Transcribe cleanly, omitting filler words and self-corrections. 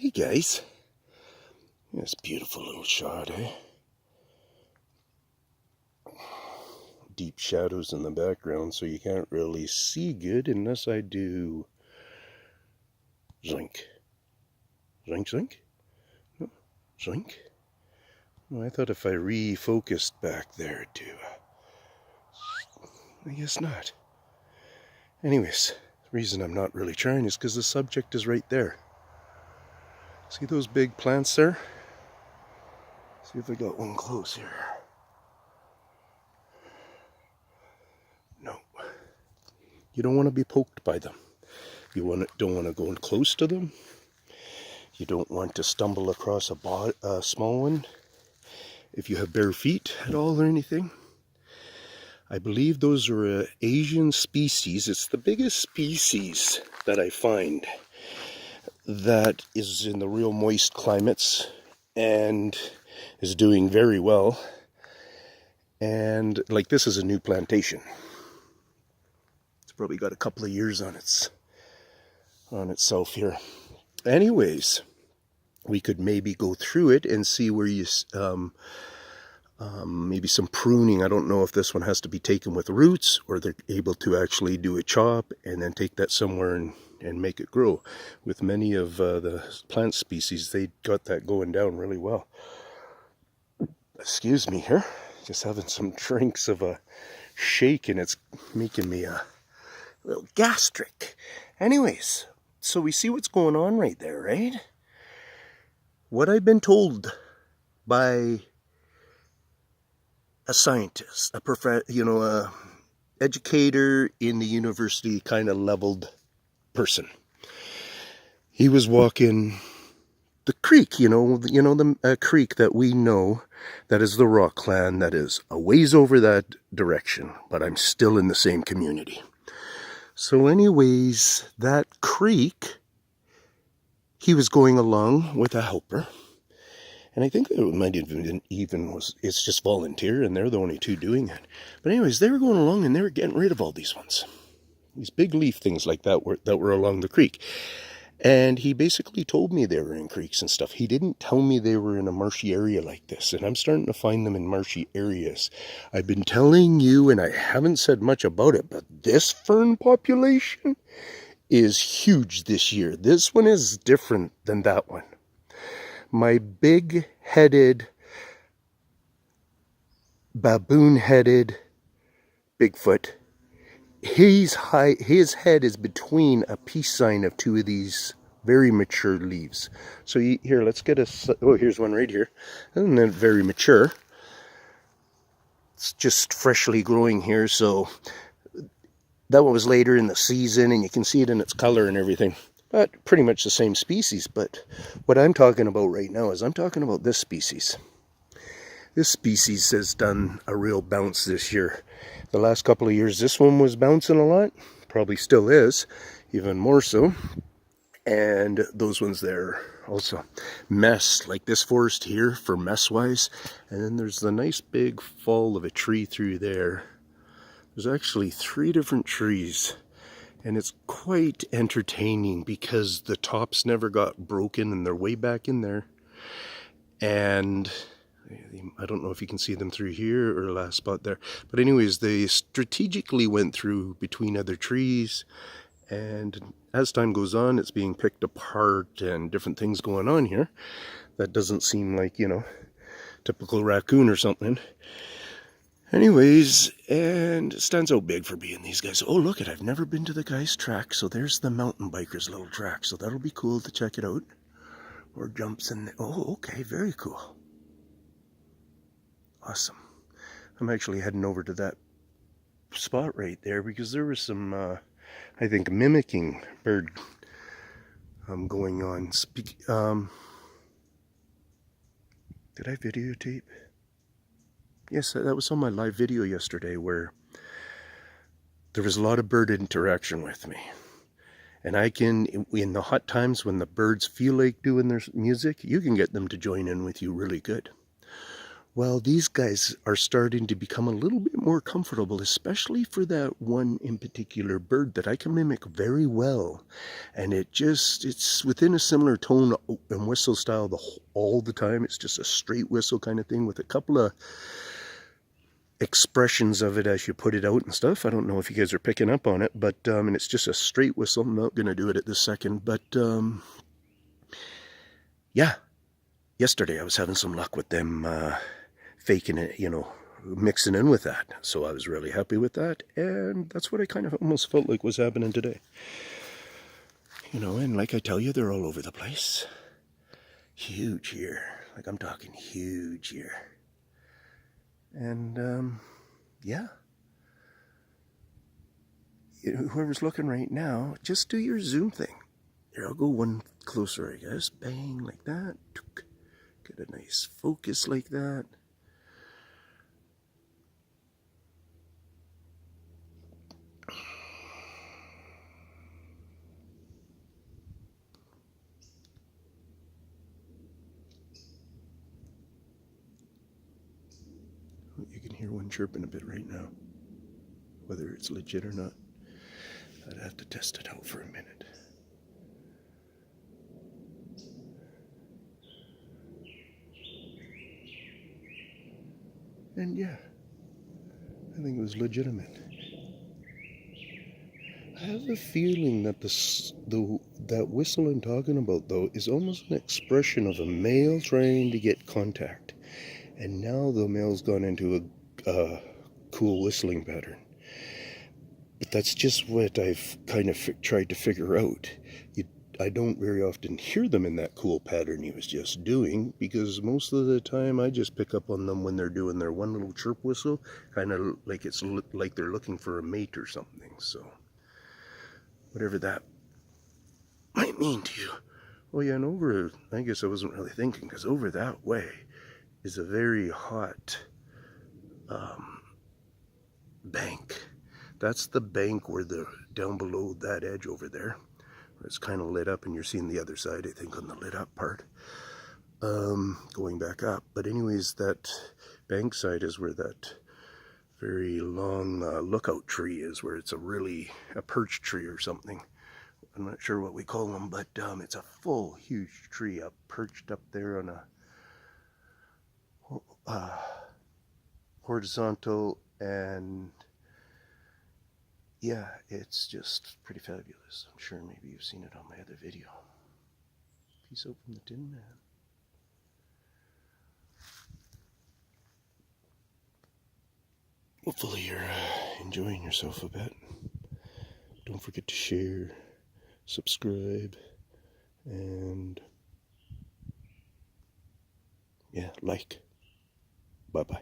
Hey guys, this beautiful little shot, eh? Deep shadows in the background, so you can't really see good unless I do zinc. Zinc, zinc? No, zinc? Well, I thought if I refocused back there too. I guess not. Anyways, the reason I'm not really trying is because the subject is right there. See those big plants there? See if I got one close here. No. You don't want to be poked by them. You don't want to go close to them. You don't want to stumble across a small one. If you have bare feet at all or anything. I believe those are an Asian species. It's the biggest species that I find that is in the real moist climates and is doing very well. And like this is a new plantation. It's probably got a couple of years on itself here. Anyways, we could maybe go through it and see where you maybe some pruning. I don't know if this one has to be taken with roots or they're able to actually do a chop and then take that somewhere and make it grow. With many of the plant species, they got that going down really well. Excuse me here, just having some drinks of a shake and it's making me a little gastric. Anyways, so we see what's going on right there, right? What I've been told by a scientist, a educator in the university kind of leveled person. He was walking the creek, the creek that we know, that is the Rock Clan, that is a ways over that direction, but I'm still in the same community. So anyways, that creek, he was going along with a helper. And I think it might it's just volunteer and they're the only two doing it. But anyways, they were going along and they were getting rid of all these ones. These big leaf things like that were along the creek. And he basically told me they were in creeks and stuff. He didn't tell me they were in a marshy area like this. And I'm starting to find them in marshy areas. I've been telling you, and I haven't said much about it, but this fern population is huge this year. This one is different than that one. My big-headed, baboon-headed Bigfoot, his head is between a peace sign of two of these very mature leaves. So here, let's get here's one right here. And then very mature. It's just freshly growing here, so that one was later in the season, and you can see it in its color and everything. But pretty much the same species. But what I'm talking about right now is I'm talking about this species. This species has done a real bounce this year. The last couple of years, this one was bouncing a lot. Probably still is, even more so. And those ones there also. Mess, like this forest here for mess-wise. And then there's the nice big fall of a tree through there. There's actually 3 different trees. And it's quite entertaining because the tops never got broken and they're way back in there. And I don't know if you can see them through here or last spot there. But anyways, they strategically went through between other trees. And as time goes on, it's being picked apart and different things going on here. That doesn't seem like, typical raccoon or something. Anyways, and it stands out big for being these guys. Oh, look, I've never been to the guy's track, so there's the mountain biker's little track. So that'll be cool to check it out. Or jumps in there. Oh, okay, very cool. Awesome. I'm actually heading over to that spot right there because there was some, I think, mimicking bird going on. Did I videotape? Yes, that was on my live video yesterday where there was a lot of bird interaction with me. And I can, in the hot times when the birds feel like doing their music, you can get them to join in with you really good. Well, these guys are starting to become a little bit more comfortable, especially for that one in particular bird that I can mimic very well. And it's within a similar tone and whistle style all the time. It's just a straight whistle kind of thing with a couple of expressions of it as you put it out and stuff. I don't know if you guys are picking up on it, but and it's just a straight whistle. I'm not going to do it at this second, but yeah, yesterday I was having some luck with them faking it, mixing in with that. So I was really happy with that, and that's what I kind of almost felt like was happening today. And like I tell you, they're all over the place. Huge here. Like I'm talking huge here. And yeah. Whoever's looking right now, just do your zoom thing. Here, I'll go one closer, I guess. Bang, like that. Get a nice focus like that. You can hear one chirping a bit right now. Whether it's legit or not, I'd have to test it out for a minute. And yeah, I think it was legitimate. I have a feeling that that whistle I'm talking about, though, is almost an expression of a male trying to get contact. And now the male's gone into a cool whistling pattern. But that's just what I've kind of tried to figure out. I don't very often hear them in that cool pattern he was just doing, because most of the time I just pick up on them when they're doing their one little chirp whistle, kind of like it's like they're looking for a mate or something. So whatever that might mean to you. Oh yeah, and I guess I wasn't really thinking, because over that way is a very hot bank. That's the bank where down below that edge over there, where it's kind of lit up, and you're seeing the other side, I think, on the lit up part, going back up. But anyways, that bank side is where that very long lookout tree is, where it's a perch tree or something. I'm not sure what we call them, but it's a full, huge tree perched up there on a horizontal, and yeah, it's just pretty fabulous. I'm sure maybe you've seen it on my other video. Peace out from the Tin Man. Hopefully you're enjoying yourself a bit. Don't forget to share, subscribe, and yeah, like. Bye-bye.